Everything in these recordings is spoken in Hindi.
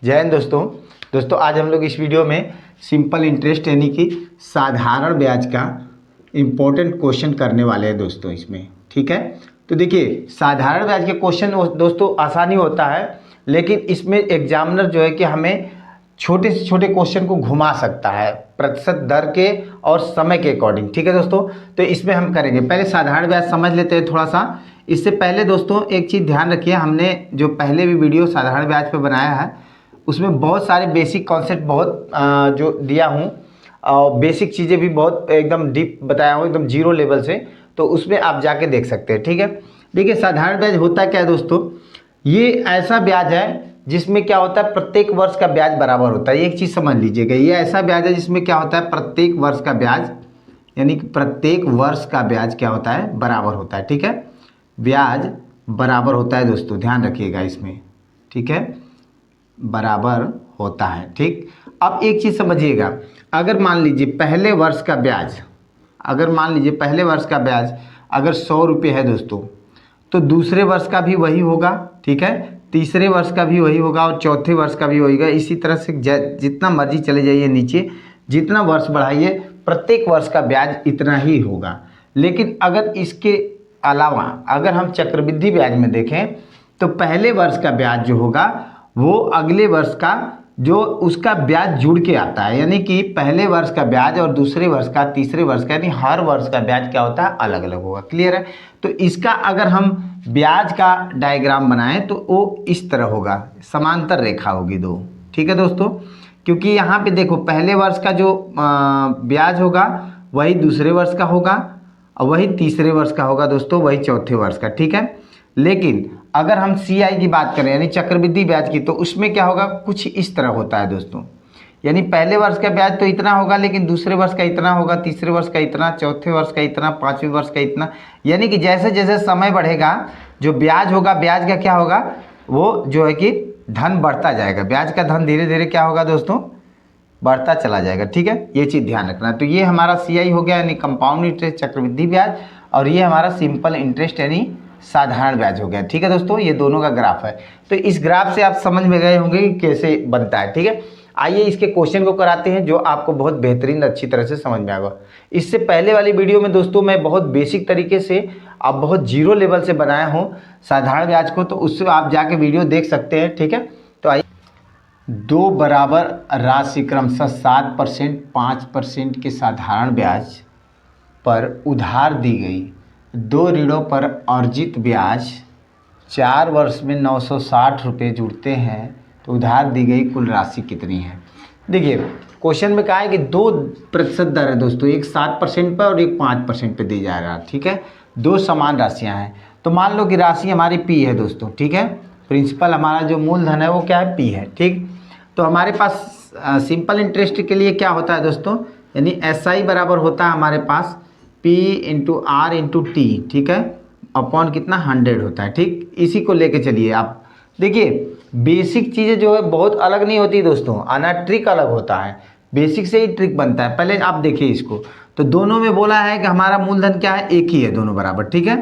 जय हिंद दोस्तों आज हम लोग इस वीडियो में सिंपल इंटरेस्ट यानी कि साधारण ब्याज का इम्पोर्टेंट क्वेश्चन करने वाले हैं दोस्तों इसमें। ठीक है, तो देखिए साधारण ब्याज के क्वेश्चन दोस्तों आसानी होता है, लेकिन इसमें एग्जामिनर जो है कि हमें छोटे से छोटे क्वेश्चन को घुमा सकता है प्रतिशत दर के और समय के अकॉर्डिंग। ठीक है दोस्तों, तो इसमें हम करेंगे। पहले साधारण ब्याज समझ लेते हैं थोड़ा सा। इससे पहले दोस्तों एक चीज़ ध्यान रखिए, हमने जो पहले भी वीडियो साधारण ब्याज पर बनाया है उसमें बहुत सारे बेसिक कॉन्सेप्ट बहुत जो दिया हूँ और बेसिक चीज़ें भी बहुत एकदम डीप बताया हूँ, एकदम जीरो लेवल से, तो उसमें आप जाके देख सकते हैं। ठीक है, देखिए साधारण ब्याज होता क्या है दोस्तों, ये ऐसा ब्याज है जिसमें क्या होता है प्रत्येक वर्ष का ब्याज बराबर होता है। एक चीज़ समझ लीजिएगा, ये ऐसा ब्याज है जिसमें क्या होता है प्रत्येक वर्ष का ब्याज यानी कि प्रत्येक वर्ष का ब्याज क्या होता है बराबर होता है। ठीक है, ब्याज बराबर होता है दोस्तों, ध्यान रखिएगा इसमें। ठीक है, बराबर होता है। ठीक, अब एक चीज़ समझिएगा, अगर मान लीजिए पहले वर्ष का ब्याज, अगर मान लीजिए पहले वर्ष का ब्याज अगर 100 रुपये है दोस्तों, तो दूसरे वर्ष का भी वही होगा। ठीक है, तीसरे वर्ष का भी वही होगा और चौथे वर्ष का भी वही होगा। इसी तरह से जितना मर्जी चले जाइए नीचे, जितना वर्ष बढ़ाइए प्रत्येक वर्ष का ब्याज इतना ही होगा। लेकिन अगर इसके अलावा अगर हम चक्रवृद्धि ब्याज में देखें तो पहले वर्ष का ब्याज जो होगा वो अगले वर्ष का जो उसका ब्याज जुड़ के आता है, यानी कि पहले वर्ष का ब्याज और दूसरे वर्ष का तीसरे वर्ष का, यानी हर वर्ष का ब्याज क्या होता है अलग अलग होगा। क्लियर है, तो इसका अगर हम ब्याज का डायग्राम बनाएं तो वो इस तरह होगा, समांतर रेखा होगी दो। ठीक है दोस्तों, क्योंकि यहाँ पे देखो पहले वर्ष का जो ब्याज होगा वही दूसरे वर्ष का होगा और वही तीसरे वर्ष का होगा दोस्तों, वही चौथे वर्ष का। ठीक है, लेकिन अगर हम CI की बात करें यानी चक्रवृद्धि ब्याज की, तो उसमें क्या होगा कुछ इस तरह होता है दोस्तों, यानी पहले वर्ष का ब्याज तो इतना होगा, लेकिन दूसरे वर्ष का इतना होगा, तीसरे वर्ष का इतना, चौथे वर्ष का इतना, पांचवें वर्ष का इतना। यानी कि जैसे जैसे समय बढ़ेगा जो ब्याज होगा, ब्याज का क्या होगा वो जो है कि धन बढ़ता जाएगा, ब्याज का धन धीरे धीरे क्या होगा दोस्तों बढ़ता चला जाएगा। ठीक है, ये चीज़ ध्यान रखना। तो ये हमारा CI हो गया यानी कंपाउंड इंटरेस्ट चक्रवृद्धि ब्याज, और ये हमारा सिंपल इंटरेस्ट यानी साधारण ब्याज हो गया। ठीक है दोस्तों, ये दोनों का ग्राफ है। तो इस ग्राफ से आप समझ में गए होंगे कि कैसे बनता है। ठीक है, आइए इसके क्वेश्चन को कराते हैं जो आपको बहुत बेहतरीन अच्छी तरह से समझ में आएगा। इससे पहले वाली वीडियो में दोस्तों मैं बहुत बेसिक तरीके से आप बहुत जीरो लेवल से बनाया हूँ साधारण ब्याज को, तो उससे आप जाके वीडियो देख सकते हैं। ठीक है, तो आइए दो बराबर राशि क्रमशः 7%, 5% के साधारण ब्याज पर उधार दी गई दो ऋणों पर अर्जित ब्याज 4 वर्ष में 960 रुपये जुड़ते हैं, तो उधार दी गई कुल राशि कितनी है। देखिए क्वेश्चन में कहा है कि 2% दर है दोस्तों, एक 7% पर और एक 5% पे दी जा रहा है। ठीक है, दो समान राशियां हैं, तो मान लो कि राशि हमारी P है दोस्तों। ठीक है, प्रिंसिपल हमारा जो मूलधन है वो क्या है P है। ठीक, तो हमारे पास सिंपल इंटरेस्ट के लिए क्या होता है दोस्तों, यानी SI बराबर होता है हमारे पास P into R into T। ठीक है, अपॉन कितना 100 होता है। ठीक, इसी को लेके चलिए आप। देखिए बेसिक चीज़ें जो है बहुत अलग नहीं होती दोस्तों, आना ट्रिक अलग होता है, बेसिक से ही ट्रिक बनता है। पहले आप देखिए इसको, तो दोनों में बोला है कि हमारा मूलधन क्या है एक ही है, दोनों बराबर। ठीक है,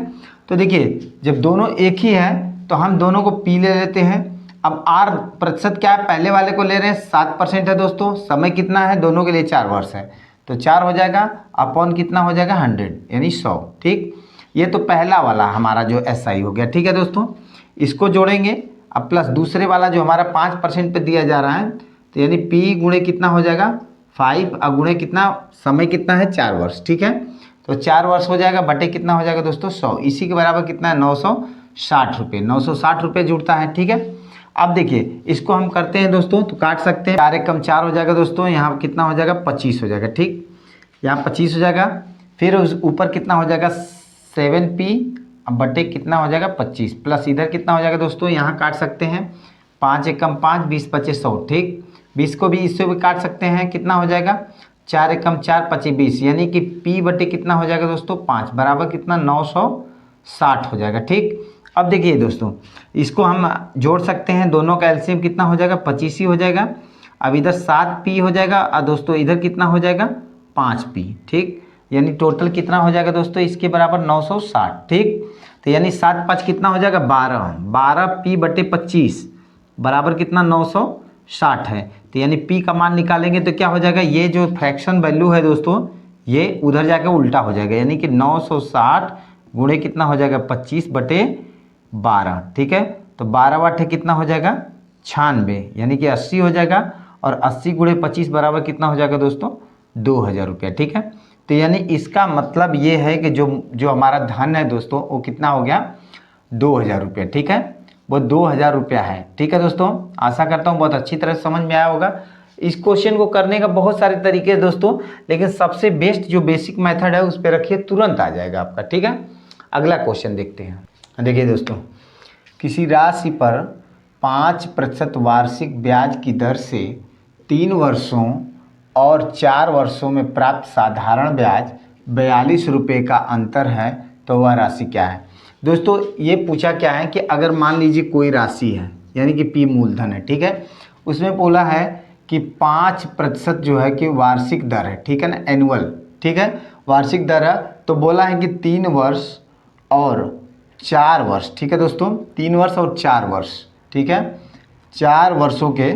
तो देखिए जब दोनों एक ही है तो हम दोनों को P ले लेते हैं। अब R प्रतिशत क्या है, पहले वाले को ले रहे हैं 7% है दोस्तों, समय कितना है दोनों के लिए 4 वर्ष है, तो 4 हो जाएगा अपॉन कितना हो जाएगा 100 यानी 100। ठीक, ये तो पहला वाला हमारा जो SI हो गया। ठीक है दोस्तों, इसको जोड़ेंगे अब प्लस दूसरे वाला जो हमारा 5% पे दिया जा रहा है, तो यानी P गुणे कितना हो जाएगा 5 और गुणे कितना समय कितना है 4 वर्ष। ठीक है, तो 4 वर्ष हो जाएगा बटे कितना हो जाएगा दोस्तों 100, इसी के बराबर कितना है 960 रुपये, 960 रुपये जुड़ता है। ठीक है, अब देखिए इसको हम करते हैं दोस्तों, तो काट सकते हैं, 4 एक कम 4 हो जाएगा दोस्तों, यहाँ कितना हो जाएगा 25 हो जाएगा। ठीक, यहाँ 25 हो जाएगा, फिर उस ऊपर कितना हो जाएगा 7P अब बटे कितना हो जाएगा 25, प्लस इधर कितना हो जाएगा दोस्तों, यहाँ काट सकते हैं 5 एक कम 5, 20 25 100। ठीक, 20 को भी इससे भी काट सकते हैं, कितना हो जाएगा 4 एक कम 4 25 20, यानी कि P बटे कितना हो जाएगा दोस्तों 5 बराबर कितना 960 हो जाएगा। ठीक, अब देखिए दोस्तों इसको हम जोड़ सकते हैं, दोनों का एलसीएम कितना हो जाएगा 25 ही हो जाएगा। अब इधर 7P हो जाएगा और दोस्तों इधर कितना हो जाएगा 5P। ठीक, यानी टोटल कितना हो जाएगा दोस्तों इसके बराबर 960। ठीक, तो यानी 7 5 कितना हो जाएगा 12, 12P बटे 25 बराबर कितना 960 60 है। तो यानी p का मान निकालेंगे तो क्या हो जाएगा, ये जो फ्रैक्शन वैल्यू है दोस्तों ये उधर जाकर उल्टा हो जाएगा, यानी कि 960 गुणे कितना हो जाएगा 25/12। ठीक है, तो 12 वाट कितना हो जाएगा 96, यानी कि 80 हो जाएगा। और 80 गुणे 25 बराबर कितना हो जाएगा दोस्तों 2000 रुपया। ठीक है, तो यानी इसका मतलब ये है कि जो हमारा धन है दोस्तों वो कितना हो गया 2000 रुपया। ठीक है, वो 2000 रुपया है। ठीक है दोस्तों, आशा करता हूँ बहुत अच्छी तरह से समझ में आया होगा। इस क्वेश्चन को करने का बहुत सारे तरीके हैं दोस्तों, लेकिन सबसे बेस्ट जो बेसिक मेथड है उस पर रखिए, तुरंत आ जाएगा आपका। ठीक है, अगला क्वेश्चन देखते हैं। देखिए दोस्तों, किसी राशि पर 5% वार्षिक ब्याज की दर से 3 वर्षों और 4 वर्षों में प्राप्त साधारण ब्याज 42 रुपये का अंतर है, तो वह राशि क्या है। दोस्तों ये पूछा क्या है कि अगर मान लीजिए कोई राशि है, यानी कि p मूलधन है। ठीक है, उसमें बोला है कि 5% जो है कि वार्षिक दर है। ठीक है ना, एनुअल। ठीक है, वार्षिक दर है। तो बोला है कि 3 वर्ष और 4 वर्ष। ठीक है दोस्तों, 3 वर्ष और 4 वर्ष। ठीक है, 4 वर्षों के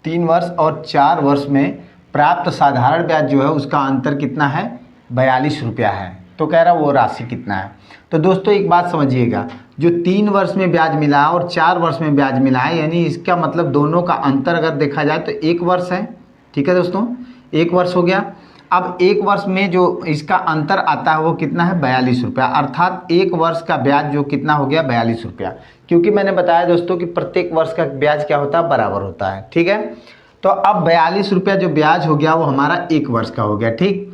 3 वर्ष और 4 वर्ष में प्राप्त साधारण ब्याज जो है उसका अंतर कितना है 42 रुपया है। तो कह रहा वो राशि कितना है। तो दोस्तों एक बात समझिएगा, जो 3 वर्ष में ब्याज मिला है और 4 वर्ष में ब्याज मिला है, यानी इसका मतलब दोनों का अंतर अगर देखा जाए तो 1 वर्ष है। ठीक है दोस्तों, 1 वर्ष हो गया। अब 1 वर्ष में जो इसका अंतर आता है वो कितना है 42 रुपया, अर्थात 1 वर्ष का ब्याज जो कितना हो गया 42 रुपया। क्योंकि मैंने बताया दोस्तों कि प्रत्येक वर्ष का ब्याज क्या होता है बराबर होता है। ठीक है, तो अब 42 रुपया जो ब्याज हो गया वो हमारा 1 वर्ष का हो गया। ठीक,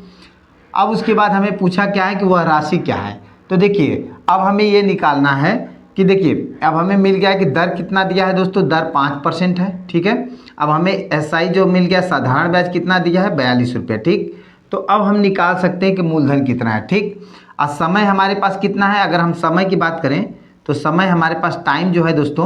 अब उसके बाद हमें पूछा क्या है कि वह राशि क्या है। तो देखिए अब हमें ये निकालना है कि देखिए अब हमें मिल गया कि दर कितना दिया है दोस्तों, दर 5% है। ठीक है, अब हमें SI जो मिल गया साधारण ब्याज कितना दिया है 42 रुपया। ठीक, तो अब हम निकाल सकते हैं कि मूलधन कितना है। ठीक, और समय हमारे पास कितना है, अगर हम समय की बात करें तो समय हमारे पास टाइम जो है दोस्तों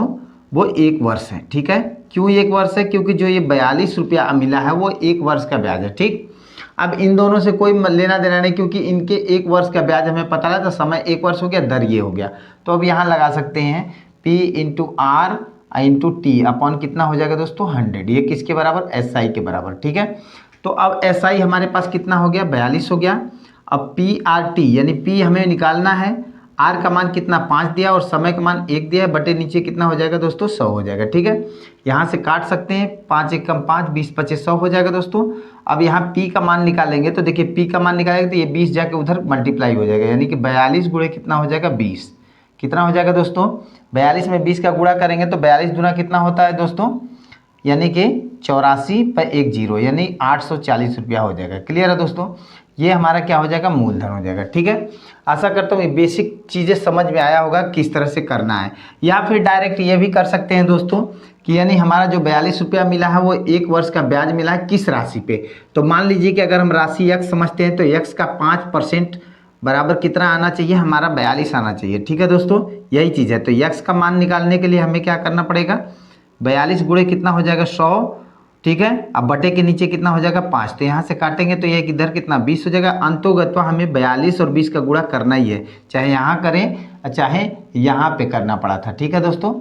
वो 1 वर्ष है। ठीक है, क्यों 1 वर्ष है, क्योंकि जो ये 42 रुपया मिला है वो 1 वर्ष का ब्याज है। ठीक, अब इन दोनों से कोई लेना देना नहीं, क्योंकि इनके 1 वर्ष का ब्याज हमें पता है, तो समय 1 वर्ष हो गया, दर ये हो गया। तो अब यहाँ लगा सकते हैं P into r into t upon कितना हो जाएगा दोस्तों 100। ये किसके बराबर SI के बराबर। ठीक है, तो अब SI हमारे पास कितना हो गया 42 हो गया। अब PRT यानी P हमें निकालना है, R का मान कितना 5 दिया और समय का मान 1 दिया है, बटे नीचे कितना हो जाएगा दोस्तों 100 हो जाएगा। ठीक है, यहाँ से काट सकते हैं, 5 एकम 5, 20 25 100 हो जाएगा दोस्तों। अब यहाँ P का मान निकालेंगे तो देखिए P का मान निकालेंगे तो ये 20 जाके उधर मल्टीप्लाई हो जाएगा, यानी कि 42 गुणे कितना हो जाएगा 20। कितना हो जाएगा दोस्तों 42 में 20 का गुणा करेंगे तो 42 गुना कितना होता है दोस्तों, यानी कि 84/10 यानी 840 रुपया हो जाएगा। क्लियर है दोस्तों, ये हमारा क्या हो जाएगा मूलधन हो जाएगा। ठीक है, आशा करता हूँ ये बेसिक चीज़ें समझ में आया होगा किस तरह से करना है। या फिर डायरेक्ट ये भी कर सकते हैं दोस्तों कि यानी हमारा जो 42 रुपया मिला है वो 1 वर्ष का ब्याज मिला है किस राशि पे। तो मान लीजिए कि अगर हम राशि x समझते हैं तो x का 5% बराबर कितना आना चाहिए हमारा 42 आना चाहिए। ठीक है दोस्तों, यही चीज़ है। तो x का मान निकालने के लिए हमें क्या करना पड़ेगा 42 गुणे कितना हो जाएगा 100। ठीक है, अब बटे के नीचे कितना हो जाएगा 5, तो यहाँ से काटेंगे तो ये इधर कितना 20 हो जाएगा। अंतोगत्वा हमें 42 और 20 का गुणा करना ही है, चाहे यहाँ करें चाहे यहाँ पे करना पड़ा था। ठीक है दोस्तों,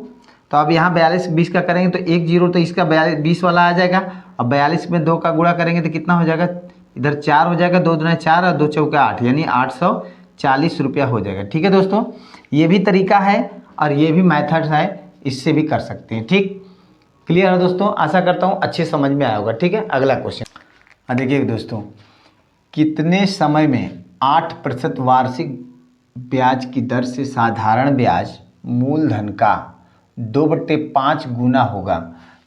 तो अब यहाँ 42 20 का करेंगे तो 1 0 तो इसका 20 वाला आ जाएगा। अब 42 में 2 का गुणा करेंगे तो कितना हो जाएगा, इधर 4 हो जाएगा, 2 दूना 4 और 2 चौका 8 यानी 840 रुपया हो जाएगा। ठीक है दोस्तों, ये भी तरीका है और ये भी मैथड्स है, इससे भी कर सकते हैं। ठीक, क्लियर है दोस्तों, आशा करता हूँ अच्छे समझ में आया होगा। ठीक है, अगला क्वेश्चन देखिए दोस्तों, कितने समय में 8% वार्षिक ब्याज की दर से साधारण ब्याज मूलधन का 2/5 गुना होगा।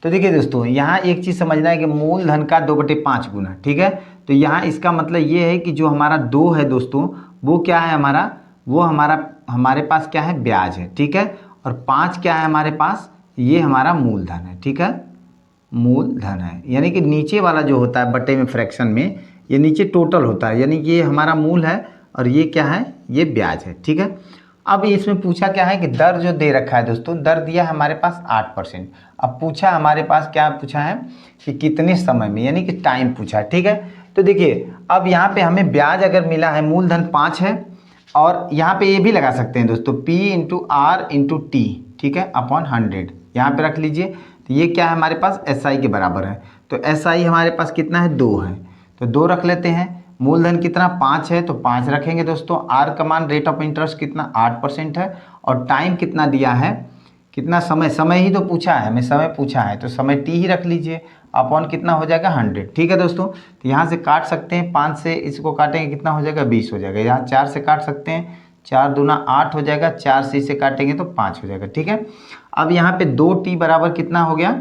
तो देखिए दोस्तों यहाँ एक चीज़ समझना है कि मूलधन का 2/5 गुना। ठीक है, तो यहाँ इसका मतलब ये है कि जो हमारा 2 है दोस्तों वो क्या है हमारा, वो हमारे पास क्या है ब्याज है। ठीक है, और 5 क्या है हमारे पास, ये हमारा मूलधन है। ठीक है, मूलधन है, यानी कि नीचे वाला जो होता है बटे में फ्रैक्शन में ये नीचे टोटल होता है, यानी कि ये हमारा मूल है और ये क्या है ये ब्याज है। ठीक है, अब इसमें पूछा क्या है कि दर जो दे रखा है दोस्तों, दर दिया है हमारे पास 8%। अब पूछा हमारे पास क्या पूछा है कि कितने समय में, यानी कि टाइम पूछा है। ठीक है, तो देखिए अब यहाँ पे हमें ब्याज अगर मिला है मूलधन 5 है और यहाँ पे ये भी लगा सकते हैं दोस्तों P into r into t. ठीक है, अपॉन 100 यहाँ पे रख लीजिए। तो ये क्या है हमारे पास SI के बराबर है। तो SI हमारे पास कितना है 2 है, तो 2 रख लेते हैं। मूलधन कितना 5 है तो 5 रखेंगे दोस्तों। R का मान रेट ऑफ इंटरेस्ट कितना 8% है, और टाइम कितना दिया है, कितना समय, समय ही तो पूछा है, हमें समय पूछा है तो समय T ही रख लीजिए। अपॉन कितना हो जाएगा 100। ठीक है दोस्तों, तो यहाँ से काट सकते हैं, 5 से इसको काटेंगे कितना हो जाएगा 20 हो जाएगा। यहाँ 4 से काट सकते हैं, 4 दूना 8 हो जाएगा, 4 से इसे काटेंगे तो 5 हो जाएगा। ठीक है, अब यहाँ पे 2T बराबर कितना हो गया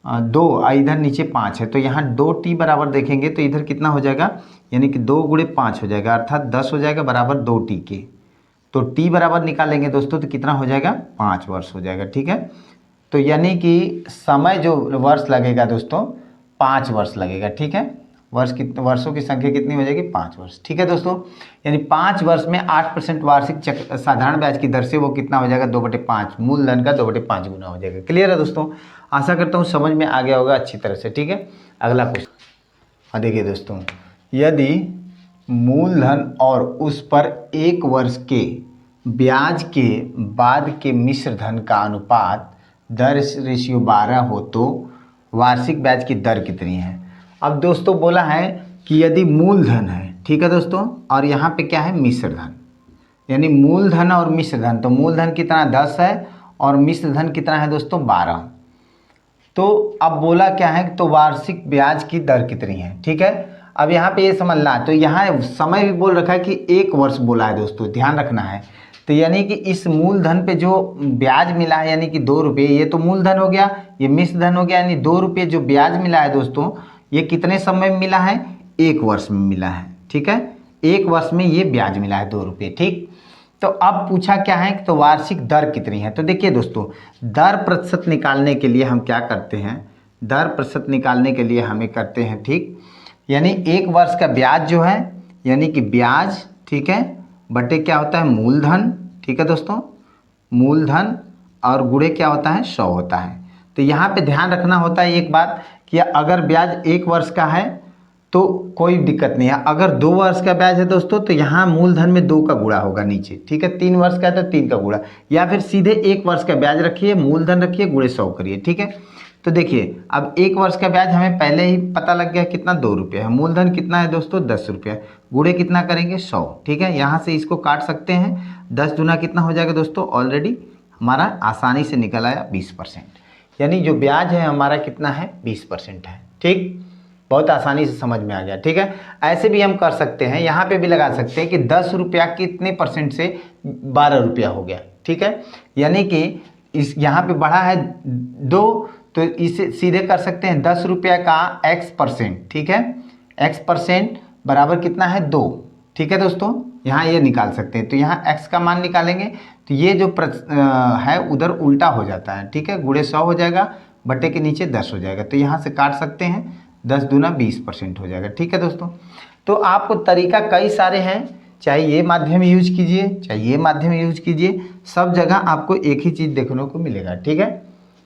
2, इधर नीचे 5 है, तो यहाँ 2T बराबर देखेंगे तो इधर कितना हो जाएगा, यानी कि 2 गुणे 5 हो जाएगा, अर्थात 10 हो जाएगा बराबर 2T के। तो T बराबर निकालेंगे दोस्तों तो कितना हो जाएगा 5 वर्ष हो जाएगा। ठीक है, तो यानी कि समय जो वर्ष लगेगा दोस्तों 5 वर्ष लगेगा। ठीक है, वर्षों की संख्या कितनी हो जाएगी 5 वर्ष। ठीक है दोस्तों, यानी 5 वर्ष में 8% वार्षिक साधारण ब्याज की दर से वो कितना हो जाएगा 2/5, मूलधन का 2/5 गुना हो जाएगा। क्लियर है दोस्तों, आशा करता हूँ समझ में आ गया होगा अच्छी तरह से। ठीक है, अगला क्वेश्चन। हाँ देखिए दोस्तों, यदि मूलधन और उस पर 1 वर्ष के ब्याज के बाद के मिश्र धन का अनुपात 10:12 हो तो वार्षिक ब्याज की दर कितनी है। अब दोस्तों बोला है कि यदि मूलधन है, ठीक है दोस्तों, और यहाँ पे क्या है मिश्र धन, यानी मूलधन और मिश्र धन, तो मूलधन कितना 10 है और मिश्र धन कितना है दोस्तों 12। तो अब बोला क्या है तो वार्षिक ब्याज की दर कितनी है। ठीक है, अब यहाँ पे ये समझना, तो यहाँ समय भी बोल रखा है कि 1 वर्ष बोला है दोस्तों, ध्यान रखना है। तो यानी कि इस मूलधन पे जो ब्याज मिला है यानी कि 2 रुपये, ये तो मूलधन हो गया, ये मिश्र धन हो गया, यानी 2 रुपये जो ब्याज मिला है दोस्तों, ये कितने समय में मिला है 1 वर्ष में मिला है। ठीक है, 1 वर्ष में ये ब्याज मिला है 2 रुपये। ठीक, तो अब पूछा क्या है तो वार्षिक दर कितनी है। तो देखिए दोस्तों, दर प्रतिशत निकालने के लिए हम क्या करते हैं, दर प्रतिशत निकालने के लिए हमें करते हैं, ठीक, यानी 1 वर्ष का ब्याज जो है यानी कि ब्याज, ठीक है, बटे क्या होता है मूलधन। ठीक है दोस्तों, मूलधन और गुणे क्या होता है 100 होता है। तो यहाँ पे ध्यान रखना होता है एक बात कि अगर ब्याज 1 वर्ष का है तो कोई दिक्कत नहीं है, अगर 2 वर्ष का ब्याज है दोस्तों तो यहाँ मूलधन में 2 का गुणा होगा नीचे। ठीक है, 3 वर्ष का है तो 3 का गुणा, या फिर सीधे 1 वर्ष का ब्याज रखिए, मूलधन रखिए, गुणे 100 करिए। ठीक है, तो देखिए अब 1 वर्ष का ब्याज हमें पहले ही पता लग गया कितना 2 रुपये है, मूलधन कितना है दोस्तों 10 रुपये, गुणे कितना करेंगे 100। ठीक है, यहाँ से इसको काट सकते हैं, 10 दूना कितना हो जाएगा दोस्तों, ऑलरेडी हमारा आसानी से निकल आया 20%, यानी जो ब्याज है हमारा कितना है 20% है। ठीक, बहुत आसानी से समझ में आ गया। ठीक है, ऐसे भी हम कर सकते हैं, यहाँ पे भी लगा सकते हैं कि 10 रुपया कितने परसेंट से 12 रुपया हो गया। ठीक है, यानी कि इस यहाँ पे बढ़ा है 2, तो इसे सीधे कर सकते हैं 10 रुपया का x%। ठीक है, x% बराबर कितना है 2। ठीक है दोस्तों, यहाँ ये निकाल सकते हैं, तो यहाँ x का मान निकालेंगे तो ये जो है उधर उल्टा हो जाता है। ठीक है, गुणे 100 हो जाएगा, बटे के नीचे 10 हो जाएगा, तो यहाँ से काट सकते हैं, 10 दूना 20% हो जाएगा। ठीक है दोस्तों, तो आपको तरीका कई सारे हैं, चाहे ये माध्यम यूज कीजिए चाहे ये माध्यम यूज कीजिए, सब जगह आपको एक ही चीज़ देखने को मिलेगा। ठीक है,